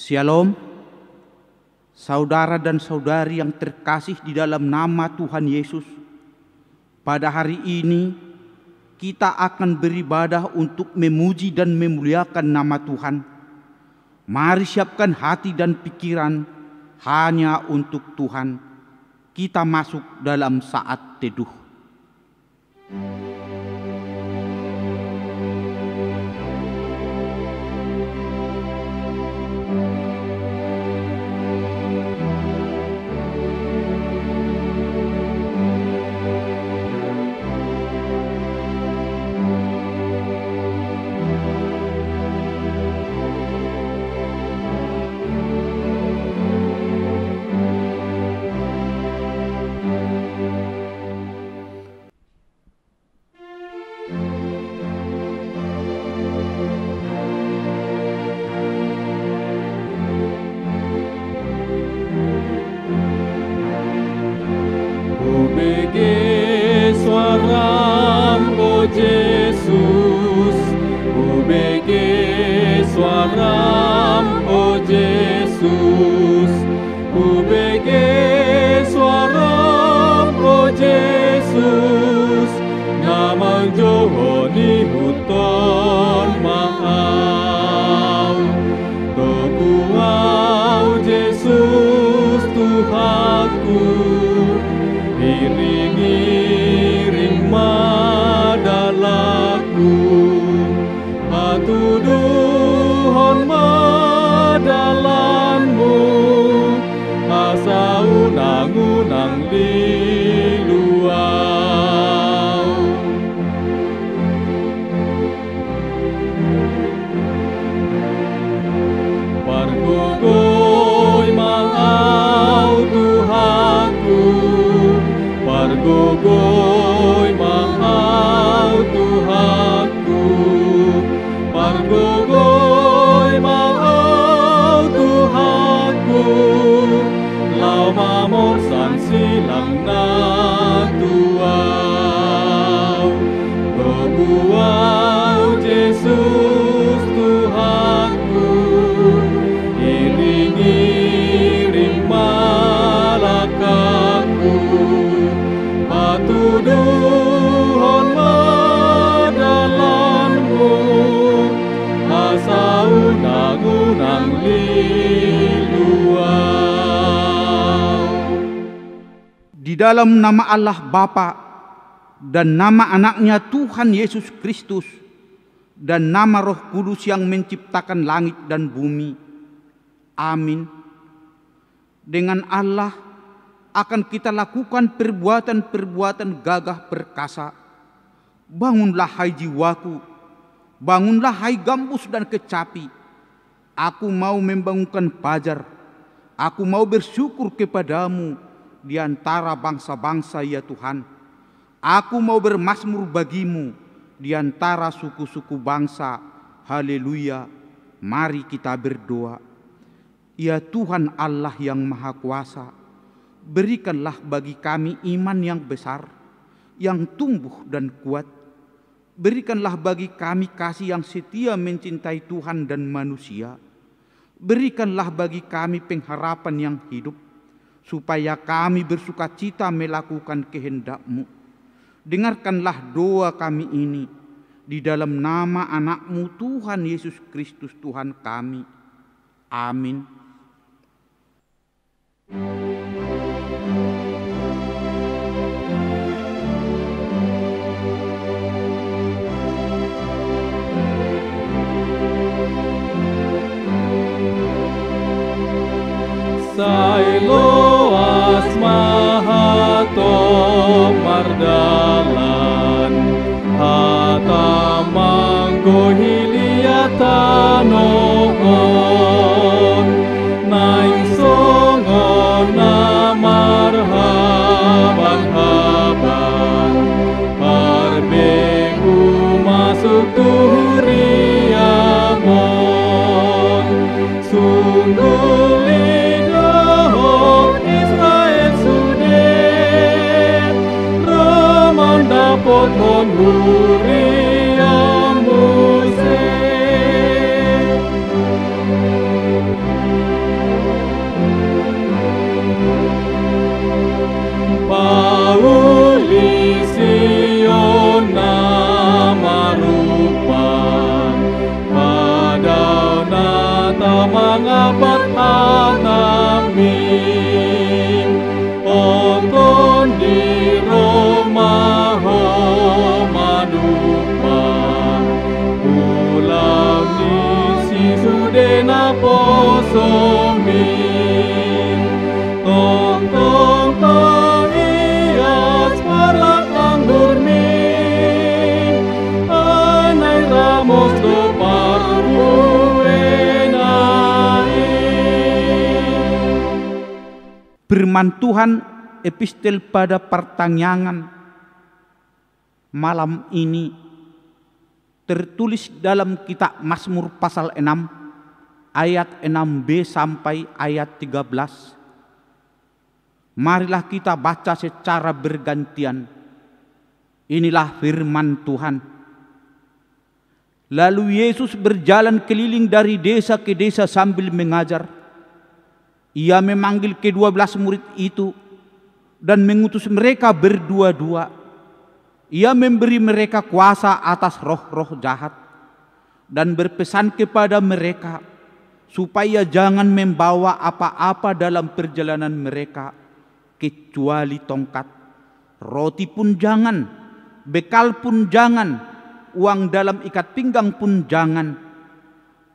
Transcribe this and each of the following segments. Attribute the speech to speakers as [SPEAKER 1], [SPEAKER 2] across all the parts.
[SPEAKER 1] Shalom, saudara dan saudari yang terkasih di dalam nama Tuhan Yesus. Pada hari ini kita akan beribadah untuk memuji dan memuliakan nama Tuhan. Mari siapkan hati dan pikiran hanya untuk Tuhan. Kita masuk dalam saat teduh. Di dalam nama Allah Bapa dan nama anaknya Tuhan Yesus Kristus dan nama Roh Kudus yang menciptakan langit dan bumi. Amin. Dengan Allah akan kita lakukan perbuatan-perbuatan gagah perkasa. Bangunlah hai jiwaku, bangunlah hai gambus dan kecapi. Aku mau membangunkan fajar, aku mau bersyukur kepadamu di antara bangsa-bangsa ya Tuhan. Aku mau bermazmur bagimu di antara suku-suku bangsa. Haleluya. Mari kita berdoa. Ya Tuhan Allah yang Maha Kuasa, berikanlah bagi kami iman yang besar, yang tumbuh dan kuat. Berikanlah bagi kami kasih yang setia mencintai Tuhan dan manusia. Berikanlah bagi kami pengharapan yang hidup, supaya kami bersukacita melakukan kehendak-Mu. Dengarkanlah doa kami ini di dalam nama anak-Mu Tuhan Yesus Kristus Tuhan kami. Amin.
[SPEAKER 2] Sailoas mahato mardalan hata manggohiliatanon naing songon na marhaban-haban parbeku masuk tuhuriamon sungguh Pohon huriamuse
[SPEAKER 1] Firman Tuhan epistel pada pertanyaan malam ini tertulis dalam kitab Mazmur pasal 6 ayat 6b sampai ayat 13. Marilah kita baca secara bergantian. Inilah firman Tuhan. Lalu Yesus berjalan keliling dari desa ke desa sambil mengajar. Ia memanggil ke-12 murid itu dan mengutus mereka berdua-dua. Ia memberi mereka kuasa atas roh-roh jahat dan berpesan kepada mereka supaya jangan membawa apa-apa dalam perjalanan mereka kecuali tongkat, roti pun jangan, bekal pun jangan, uang dalam ikat pinggang pun jangan.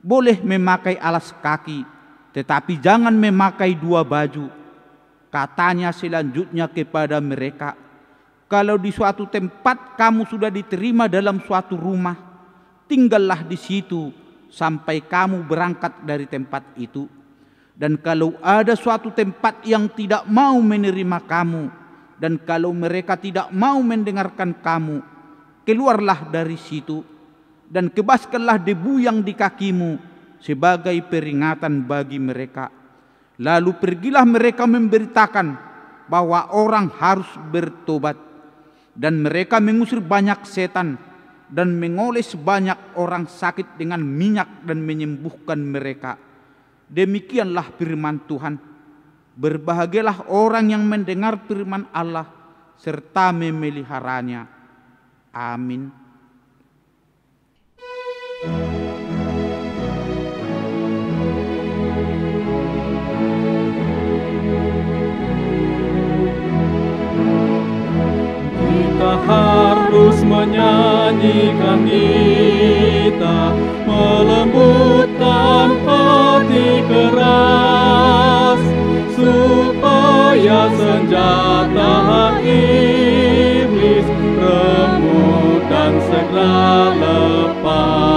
[SPEAKER 1] Boleh memakai alas kaki, tetapi jangan memakai 2 baju. Katanya selanjutnya kepada mereka, kalau di suatu tempat kamu sudah diterima dalam suatu rumah, tinggallah di situ sampai kamu berangkat dari tempat itu. Dan kalau ada suatu tempat yang tidak mau menerima kamu, dan kalau mereka tidak mau mendengarkan kamu, keluarlah dari situ dan kebaskanlah debu yang di kakimu sebagai peringatan bagi mereka. Lalu pergilah mereka memberitakan bahwa orang harus bertobat. Dan mereka mengusir banyak setan dan mengoles banyak orang sakit dengan minyak dan menyembuhkan mereka. Demikianlah firman Tuhan. Berbahagialah orang yang mendengar firman Allah serta memeliharanya. Amin.
[SPEAKER 2] Kita harus menyanyikan, kita melembutkan hati keras, supaya senjata iblis remuk dan segera lepas,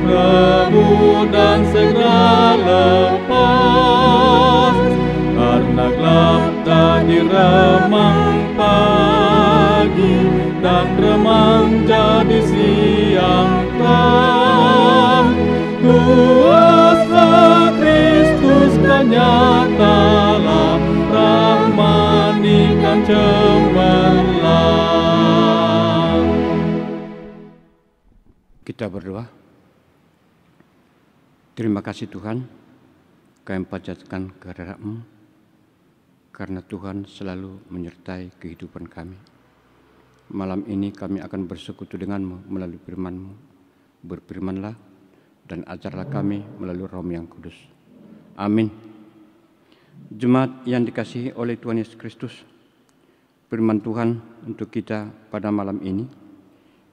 [SPEAKER 2] remuk dan segera lepas. Karena gelap tadi remang pagi dan remang jadi siang terang, kuasa Kristus kan nyatalah, rahmani kan cemerlang.
[SPEAKER 3] Kita berdoa. Terima kasih Tuhan, kami panjatkan kehadirat-Mu, karena Tuhan selalu menyertai kehidupan kami. Malam ini kami akan bersekutu dengan-Mu melalui firman-Mu. Berfirmanlah dan ajarlah kami melalui Roh yang Kudus. Amin. Jemaat yang dikasihi oleh Tuhan Yesus Kristus, firman Tuhan untuk kita pada malam ini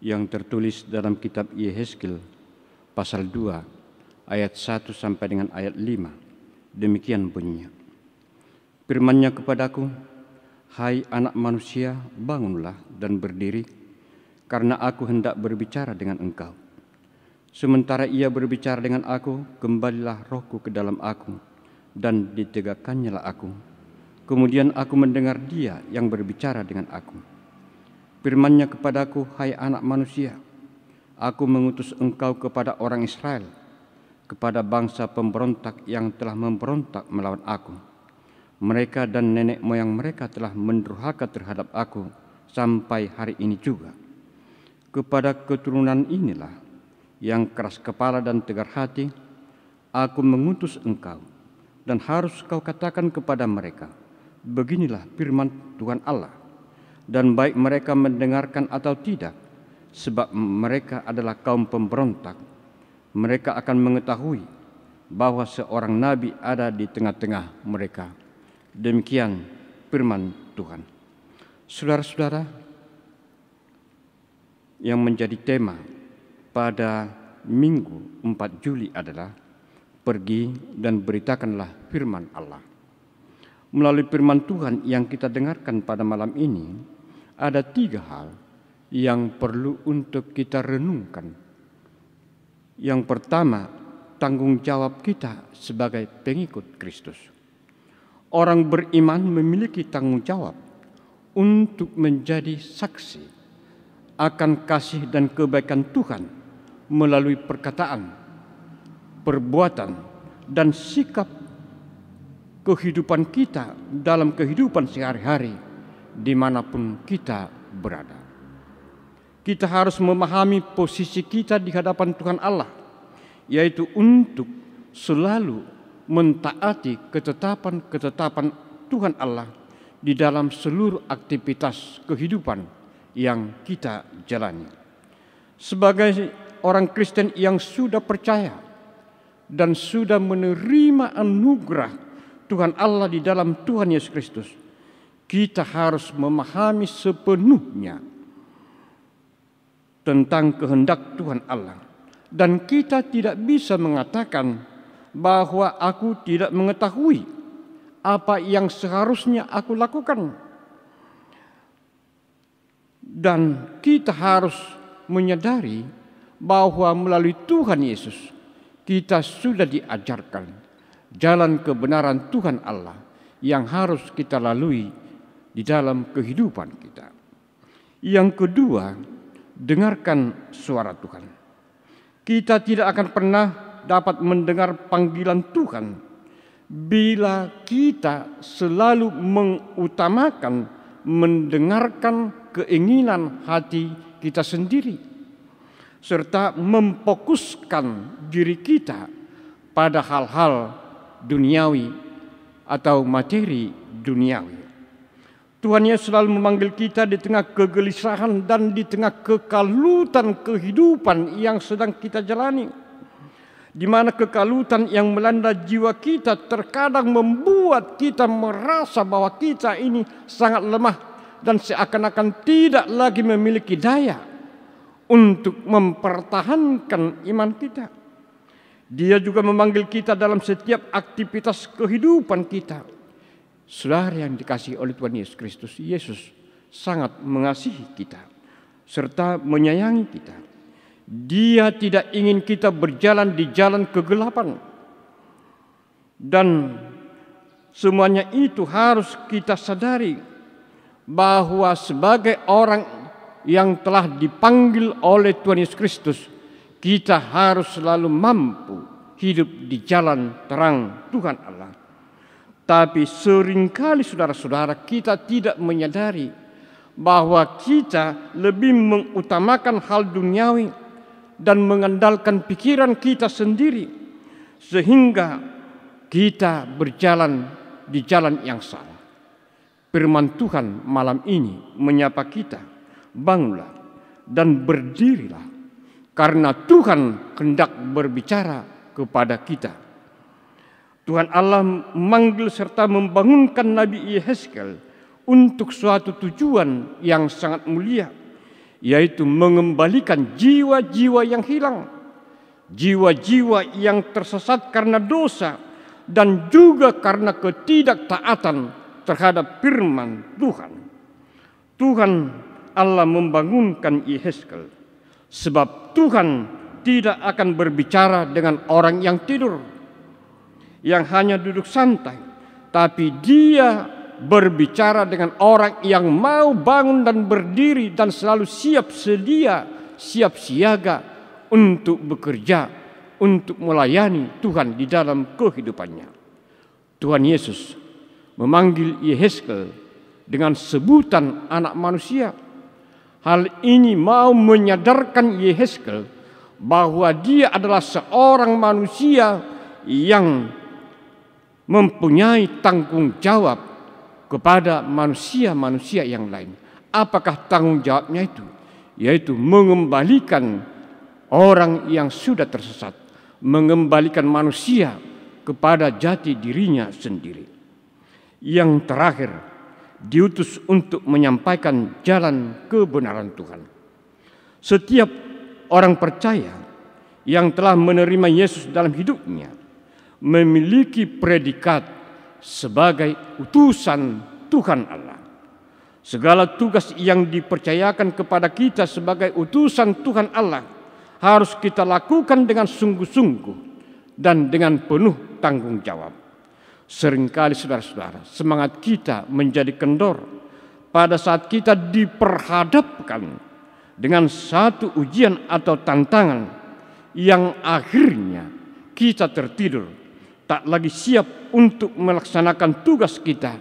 [SPEAKER 3] yang tertulis dalam kitab Yehezkiel pasal 2 ayat 1 sampai dengan ayat 5. Demikian bunyinya. Firman-Nya kepadaku, hai anak manusia, bangunlah dan berdiri, karena aku hendak berbicara dengan engkau. Sementara ia berbicara dengan aku, kembalilah rohku ke dalam aku, dan ditegakkannya aku. Kemudian aku mendengar dia yang berbicara dengan aku. Firman-Nya kepadaku, hai anak manusia, aku mengutus engkau kepada orang Israel, kepada bangsa pemberontak yang telah memberontak melawan aku. Mereka dan nenek moyang mereka telah mendurhaka terhadap aku sampai hari ini juga. Kepada keturunan inilah yang keras kepala dan tegar hati, aku mengutus engkau, dan harus kau katakan kepada mereka, beginilah firman Tuhan Allah, dan baik mereka mendengarkan atau tidak, sebab mereka adalah kaum pemberontak. Mereka akan mengetahui bahwa seorang nabi ada di tengah-tengah mereka. Demikian firman Tuhan. Saudara-saudara, yang menjadi tema pada Minggu 4 Juli adalah pergi dan beritakanlah firman Allah. Melalui firman Tuhan yang kita dengarkan pada malam ini, ada 3 hal yang perlu untuk kita renungkan. Yang pertama, tanggung jawab kita sebagai pengikut Kristus. Orang beriman memiliki tanggung jawab untuk menjadi saksi akan kasih dan kebaikan Tuhan melalui perkataan, perbuatan, dan sikap kehidupan kita dalam kehidupan sehari-hari dimanapun kita berada. Kita harus memahami posisi kita di hadapan Tuhan Allah, yaitu untuk selalu mentaati ketetapan-ketetapan Tuhan Allah di dalam seluruh aktivitas kehidupan yang kita jalani. Sebagai orang Kristen yang sudah percaya dan sudah menerima anugerah Tuhan Allah di dalam Tuhan Yesus Kristus, kita harus memahami sepenuhnya tentang kehendak Tuhan Allah. Dan kita tidak bisa mengatakan bahwa aku tidak mengetahui apa yang seharusnya aku lakukan. Dan kita harus menyadari bahwa melalui Tuhan Yesus kita sudah diajarkan jalan kebenaran Tuhan Allah yang harus kita lalui di dalam kehidupan kita. Yang kedua, dengarkan suara Tuhan. Kita tidak akan pernah dapat mendengar panggilan Tuhan bila kita selalu mengutamakan mendengarkan keinginan hati kita sendiri, serta memfokuskan diri kita pada hal-hal duniawi atau materi duniawi. Tuhan Yesus selalu memanggil kita di tengah kegelisahan dan di tengah kekalutan kehidupan yang sedang kita jalani, di mana kekalutan yang melanda jiwa kita terkadang membuat kita merasa bahwa kita ini sangat lemah dan seakan-akan tidak lagi memiliki daya untuk mempertahankan iman kita. Dia juga memanggil kita dalam setiap aktivitas kehidupan kita. Saudara yang dikasihi oleh Tuhan Yesus Kristus, Yesus sangat mengasihi kita serta menyayangi kita. Dia tidak ingin kita berjalan di jalan kegelapan. Dan semuanya itu harus kita sadari bahwa sebagai orang yang telah dipanggil oleh Tuhan Yesus Kristus, kita harus selalu mampu hidup di jalan terang Tuhan Allah. Tapi seringkali saudara-saudara kita tidak menyadari bahwa kita lebih mengutamakan hal duniawi dan mengandalkan pikiran kita sendiri, sehingga kita berjalan di jalan yang salah. Firman Tuhan malam ini menyapa kita, bangunlah dan berdirilah, karena Tuhan hendak berbicara kepada kita. Tuhan Allah memanggil serta membangunkan Nabi Yehezkel untuk suatu tujuan yang sangat mulia, yaitu mengembalikan jiwa-jiwa yang hilang, jiwa-jiwa yang tersesat karena dosa dan juga karena ketidaktaatan terhadap firman Tuhan. Tuhan Allah membangunkan Yehezkel sebab Tuhan tidak akan berbicara dengan orang yang tidur, yang hanya duduk santai, tapi Dia berbicara dengan orang yang mau bangun dan berdiri dan selalu siap sedia, siap siaga untuk bekerja, untuk melayani Tuhan di dalam kehidupannya. Tuhan Yesus memanggil Yehezkel dengan sebutan anak manusia. Hal ini mau menyadarkan Yehezkel bahwa dia adalah seorang manusia yang mempunyai tanggung jawab kepada manusia-manusia yang lain. Apakah tanggung jawabnya itu? Yaitu mengembalikan orang yang sudah tersesat, mengembalikan manusia kepada jati dirinya sendiri. Yang terakhir, diutus untuk menyampaikan jalan kebenaran Tuhan. Setiap orang percaya yang telah menerima Yesus dalam hidupnya memiliki predikat sebagai utusan Tuhan Allah. Segala tugas yang dipercayakan kepada kita sebagai utusan Tuhan Allah harus kita lakukan dengan sungguh-sungguh dan dengan penuh tanggung jawab. Seringkali saudara-saudara, semangat kita menjadi kendor pada saat kita diperhadapkan dengan satu ujian atau tantangan yang akhirnya kita tertidur, tak lagi siap untuk melaksanakan tugas kita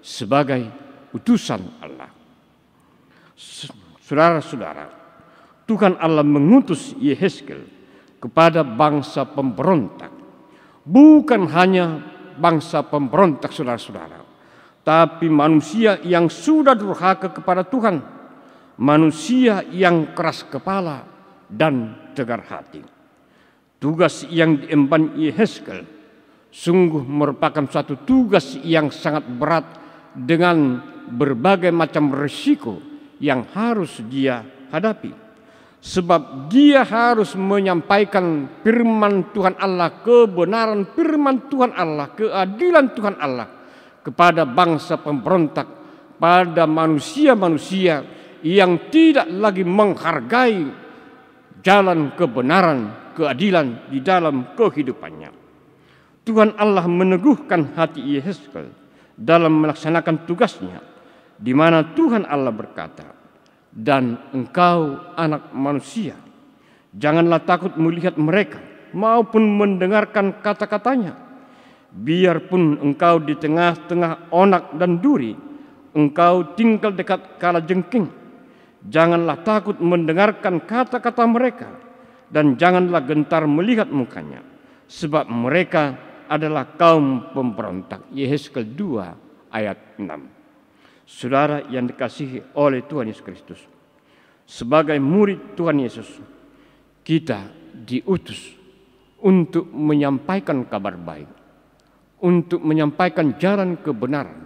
[SPEAKER 3] sebagai utusan Allah. Saudara-saudara, Tuhan Allah mengutus Yehezkel kepada bangsa pemberontak. Bukan hanya bangsa pemberontak, saudara-saudara, tapi manusia yang sudah durhaka kepada Tuhan, manusia yang keras kepala dan tegar hati. Tugas yang diemban Yehezkel sungguh merupakan suatu tugas yang sangat berat dengan berbagai macam risiko yang harus dia hadapi. Sebab dia harus menyampaikan firman Tuhan Allah, kebenaran firman Tuhan Allah, keadilan Tuhan Allah kepada bangsa pemberontak, pada manusia-manusia yang tidak lagi menghargai jalan kebenaran, keadilan di dalam kehidupannya. Tuhan Allah meneguhkan hati Yehezkel dalam melaksanakan tugasnya, di mana Tuhan Allah berkata, "Dan engkau anak manusia, janganlah takut melihat mereka maupun mendengarkan kata-katanya. Biarpun engkau di tengah-tengah onak dan duri, engkau tinggal dekat kalajengking. Janganlah takut mendengarkan kata-kata mereka, dan janganlah gentar melihat mukanya, sebab mereka adalah kaum pemberontak." Yehezkel 2 ayat 6. Saudara yang dikasihi oleh Tuhan Yesus Kristus, sebagai murid Tuhan Yesus, kita diutus untuk menyampaikan kabar baik, untuk menyampaikan jalan kebenaran,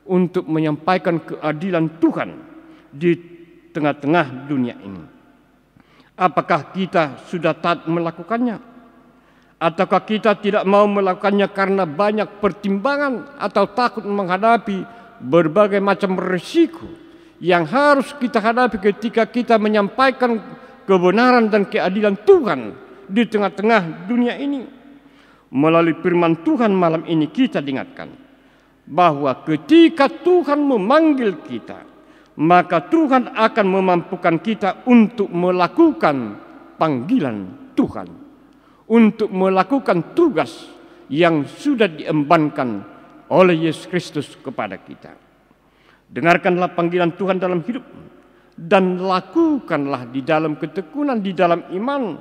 [SPEAKER 3] untuk menyampaikan keadilan Tuhan di tengah-tengah dunia ini. Apakah kita sudah taat melakukannya? Ataukah kita tidak mau melakukannya karena banyak pertimbangan atau takut menghadapi berbagai macam risiko yang harus kita hadapi ketika kita menyampaikan kebenaran dan keadilan Tuhan di tengah-tengah dunia ini? Melalui firman Tuhan malam ini kita diingatkan bahwa ketika Tuhan memanggil kita, maka Tuhan akan memampukan kita untuk melakukan panggilan Tuhan, untuk melakukan tugas yang sudah diembankan oleh Yesus Kristus kepada kita. Dengarkanlah panggilan Tuhan dalam hidup dan lakukanlah di dalam ketekunan, di dalam iman,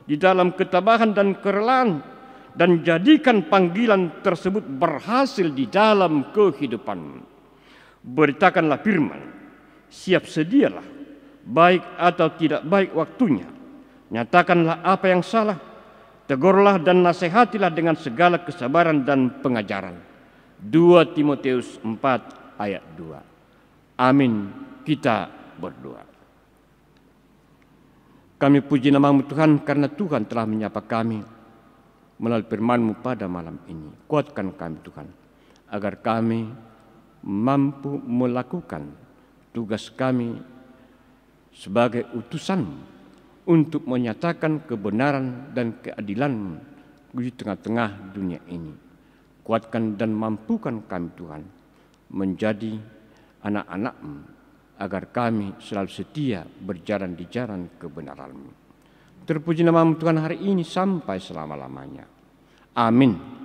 [SPEAKER 3] di dalam ketabahan dan kerelaan, dan jadikan panggilan tersebut berhasil di dalam kehidupan. Beritakanlah firman, siap sedialah, baik atau tidak baik waktunya. Nyatakanlah apa yang salah, tegurlah dan nasihatilah dengan segala kesabaran dan pengajaran. 2 Timotius 4 ayat 2. Amin. Kita berdoa. Kami puji nama-Mu Tuhan, karena Tuhan telah menyapa kami melalui firman-Mu pada malam ini. Kuatkan kami Tuhan, agar kami mampu melakukan tugas kami sebagai utusan-Mu untuk menyatakan kebenaran dan keadilan-Mu di tengah-tengah dunia ini. Kuatkan dan mampukan kami Tuhan menjadi anak-anak-Mu, agar kami selalu setia berjalan di jalan kebenaran-Mu. Terpuji nama-Mu Tuhan hari ini sampai selama-lamanya. Amin.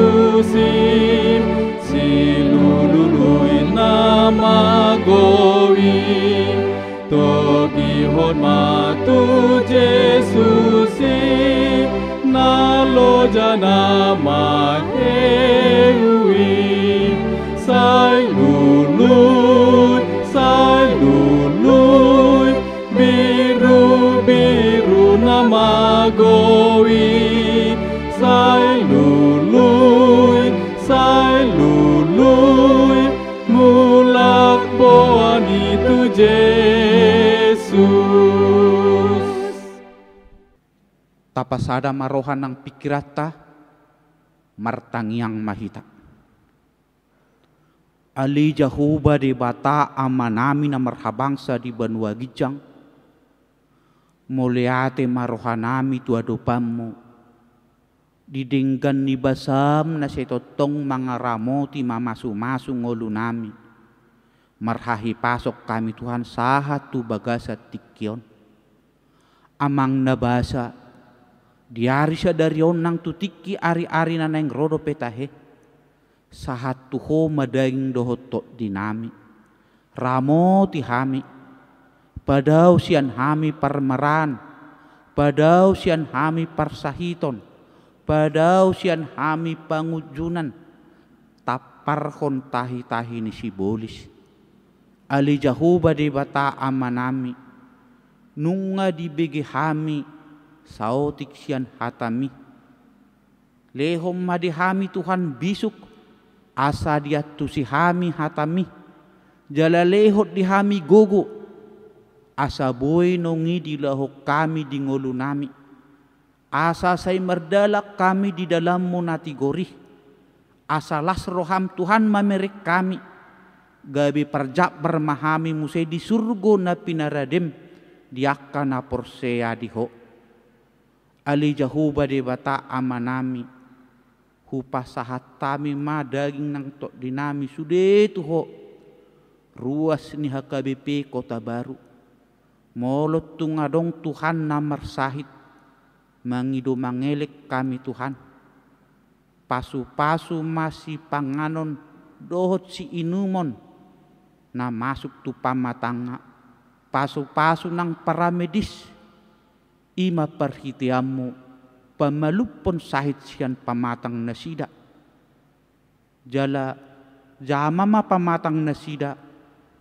[SPEAKER 2] Jesusim silului nama gowi togi hormatu Jesusim nalo jana mahewi sai lului biru biru nama gowi sai lului mulak boan itu Yesus.
[SPEAKER 1] Tapasada marohan ng pikirata, martangiang mahita. Ali jahuba di bata amanami na marhabangsa di banua gijang, muliate marohanami tuadopammu, didenggan ni basam na setotong mga ramoti mamasu-masu ngolunami, marhahi pasok kami Tuhan sahat tu bagasa tikyon, amang nabasa, diari siya darion nang tutiki ari-ari na nang rodo petahe, sahat tuho madaing dohoto dinami, ramo tihami, padaw siyan hami parmaran, padaw siyan hami parsahiton, padaw siyan hami pangujunan, taparhon tahi-tahi ni sibolis, ali jahuba di bata amanami, nunga dibigi hami, sautik siyan hatami, lehom madihami Tuhan bisuk, asa dia tu si hami hatami, jala lehot di hami gogo, asa boy nongi di lahok kami di ngolunami, asa say merdalak kami di dalammu natigori, asa las roham Tuhan mamerek kami, gabi perjak bermahami musai di surgo na pinaradem, diaka na porsea diho, ali jahuba de bata amanami, hupa sahat tami ma daging nang tok dinami sude tuho, ruas ni HKBP Kota Baru, molot tungadong Tuhan namar sahit, mangido mangelek kami Tuhan, pasu-pasu masih panganon dohot si inumon, na masuk tu pamatanga, pasu-pasu nang para medis, ima perhitiamu, pamalupon sahit siyan pamatang nasida, jala jamama pamatang nasida,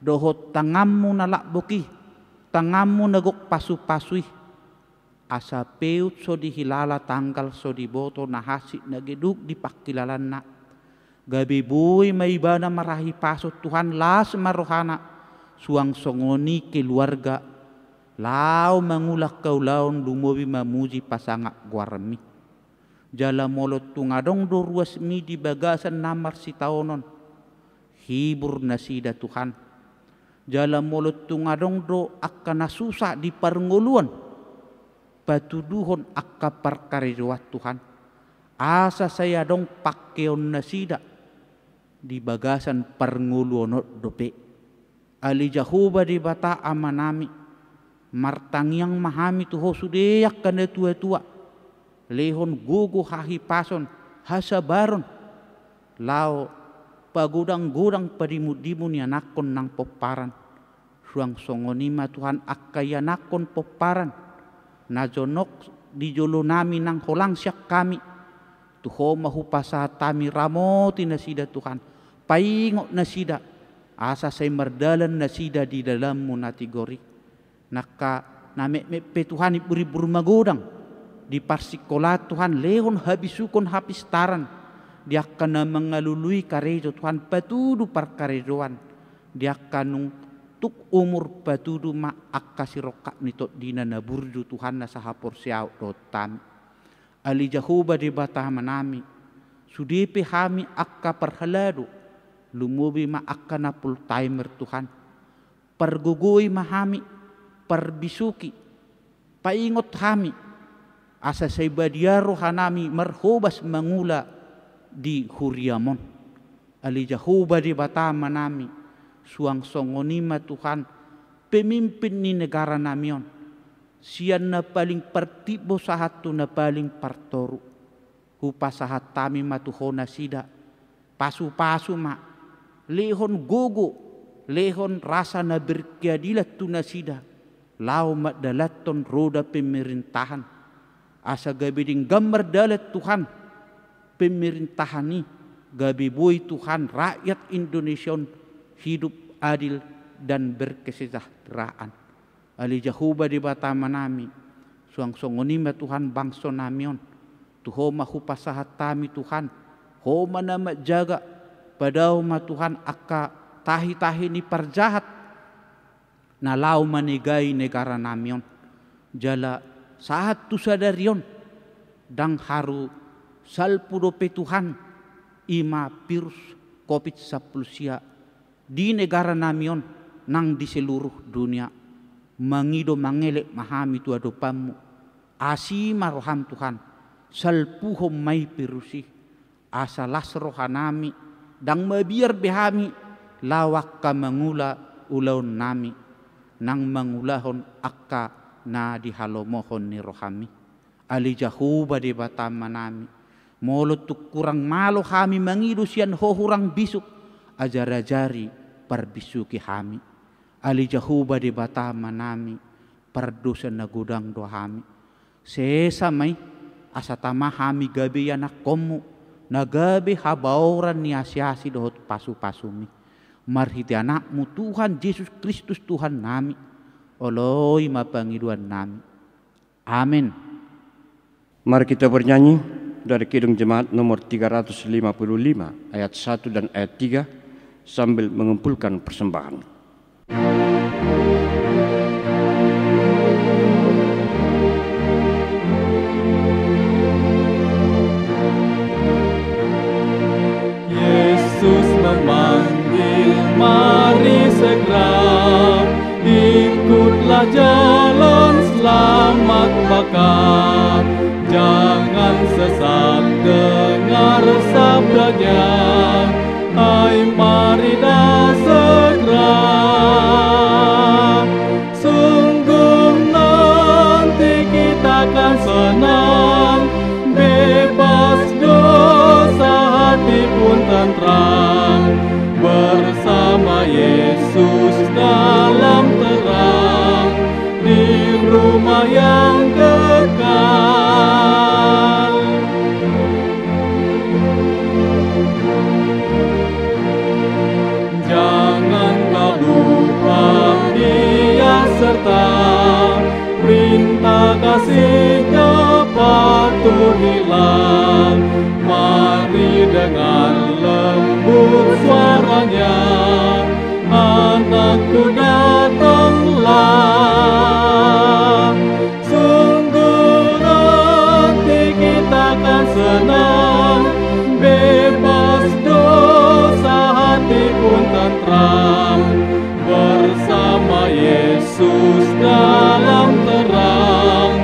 [SPEAKER 1] dohot tangammu nalakboki, tangammu nagok pasu-pasui, asa peut so dihilala tanggal so diboto nahasi nageduk di pakilalan na, gabi buhay may iba na marahi pasot Tuhan las marohana, suang songoni keluarga, lao mangulak kaulaon lumobi mamuji pasangak guarmi, jala molot tungadong do ruas mi di bagasan namar si taonon, hibur nasida Tuhan, jala molot tungadong do akka nasusa di parnguluan, patuduhon akka parkarejawat Tuhan, asa saya dong pakkeon nasida di bagasan parnguluan dope, ali jahuba di bata amanami, martangiang mahami tuho sudeyak kana tua-tua, lehon gugu hahi pason hasabaron, lao pagudang-gudang padimu-dimu ni anakon nang poparan, suang songonima Tuhan akayanakon poparan, najonok di jolo nami nang holang siak kami, tuho mahupasa tami ramoti nasida Tuhan, paingok nasida, asa say mardalan nasida di dalammu natigori, naka namepe Tuhan iburi-buri magodang di parsikola Tuhan lehon habisukon hapistaran, dia akan mengalului karejo Tuhan patudu parkarejoan, dia akan tuk umur patudu ma akka sirokak nitot dina naburju Tuhan na sahapor siaw dotan, ali jahuba di bata manami, sudipe hami akka parhalado, lumubi ma akka na full timer Tuhan, pergugui mahami, parbisuki, paingot hami, asa say badiaro hanami marhubas mangula di huriamon, ali jahuba di bata manami, suang songonima Tuhan, pemimpin ni negara namion, siyan na paling partibo sahat tu na paling partoru, hupa sahat tami matuhona sida, pasu-pasu ma, lehon gogo, lehon rasa na berkeadilat tu na sida, lao madalaton roda pemerintahan, asa gabi ding gambar dalat Tuhan, pemerintahan ni gabi boy Tuhan rakyat Indonesia hidup adil dan berkesejahteraan, ali jahuba di bata manami, suang songonima Tuhan bangso namion, tuho mahupasahat tami Tuhan, ho manama jaga, padaw ma Tuhan akka tahi-tahi ni parjahat, na lau manigay negara namion, jala saat tu sadarion, dang haru salpudope Tuhan ima virus COVID-19 di negara namion nang di seluruh dunia mangido mangelek mahami tua dopamu asima roham Tuhan salpuhom mai pirusi asalas rohanami dang mabiar behami lawak ka mangula ulaun nami nang mangulahon akka na dihalomohon ni rohami ali jahuba di batama nami molot tuk kurang malo kami mangidu sian hohurang bisuk ajar-ajari parbisuki kami ali jahuba di batama nami pardusan na gudang dohami sesamay asatama kami gabi anak komu nagabi habauran ni asyasi dohot pasu-pasumi marhiti anakmu Tuhan Yesus Kristus Tuhan nami oloi mapangiduan nami amin.
[SPEAKER 3] Mari kita bernyanyi dari Kidung Jemaat nomor 355 ayat 1 dan ayat 3 sambil mengumpulkan persembahan.
[SPEAKER 2] Yesus memanggil, mari segera ikutlah jalan selamat bakar. Jangan sesat dengar sabdanya, hai mari dah segera. Sungguh nanti kita akan senang, bebas dosa hati pun tenteram, bersama Yesus dalam terang, di rumah yang kekal. Jangan kau lupa Dia serta perintah kasih-Nya patuhilah. Mari dengan lembut suaranya, anakku datanglah. Sungguh nanti kita akan senang, bebas dosa hati pun tenteram, bersama Yesus dalam terang,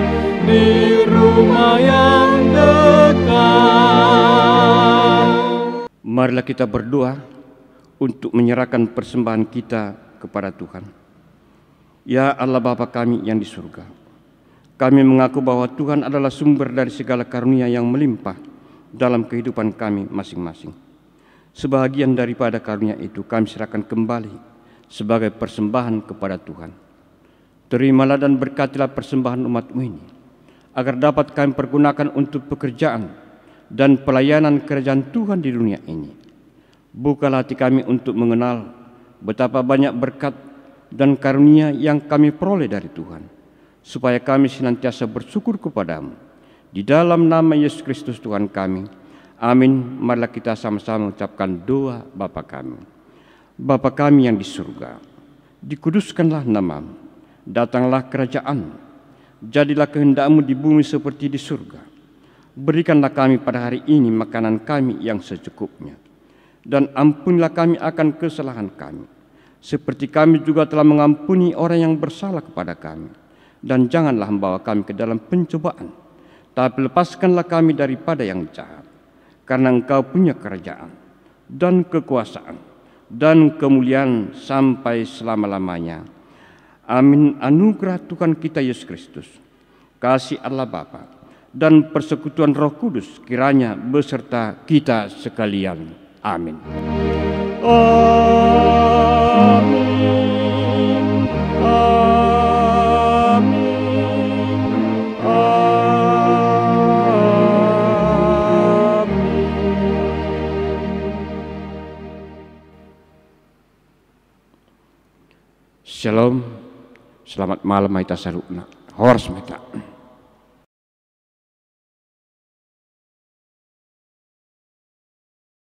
[SPEAKER 2] di rumah yang dekat.
[SPEAKER 3] Marilah kita berdoa untuk menyerahkan persembahan kita kepada Tuhan. Ya Allah Bapa kami yang di surga, kami mengaku bahwa Tuhan adalah sumber dari segala karunia yang melimpah dalam kehidupan kami masing-masing. Sebahagian daripada karunia itu kami serahkan kembali sebagai persembahan kepada Tuhan. Terimalah dan berkatilah persembahan umat-Mu ini, agar dapat kami pergunakan untuk pekerjaan dan pelayanan kerajaan Tuhan di dunia ini. Bukalah hati kami untuk mengenal betapa banyak berkat dan karunia yang kami peroleh dari Tuhan, supaya kami senantiasa bersyukur kepadamu. Di dalam nama Yesus Kristus Tuhan kami, amin. Marilah kita sama-sama mengucapkan doa Bapa kami. Bapa kami yang di surga, dikuduskanlah namamu, datanglah kerajaan, jadilah kehendak-Mu di bumi seperti di surga. Berikanlah kami pada hari ini makanan kami yang secukupnya, dan ampunilah kami akan kesalahan kami, seperti kami juga telah mengampuni orang yang bersalah kepada kami. Dan janganlah membawa kami ke dalam pencobaan, tapi lepaskanlah kami daripada yang jahat. Karena Engkau punya kerajaan dan kekuasaan dan kemuliaan sampai selama-lamanya. Amin. Anugerah Tuhan kita Yesus Kristus, kasih Allah Bapa, dan persekutuan Roh Kudus kiranya beserta kita sekalian. Amin.
[SPEAKER 2] Amin. Amin. Amin.
[SPEAKER 3] Shalom. Selamat malam Maita Saruna. Horas Meta.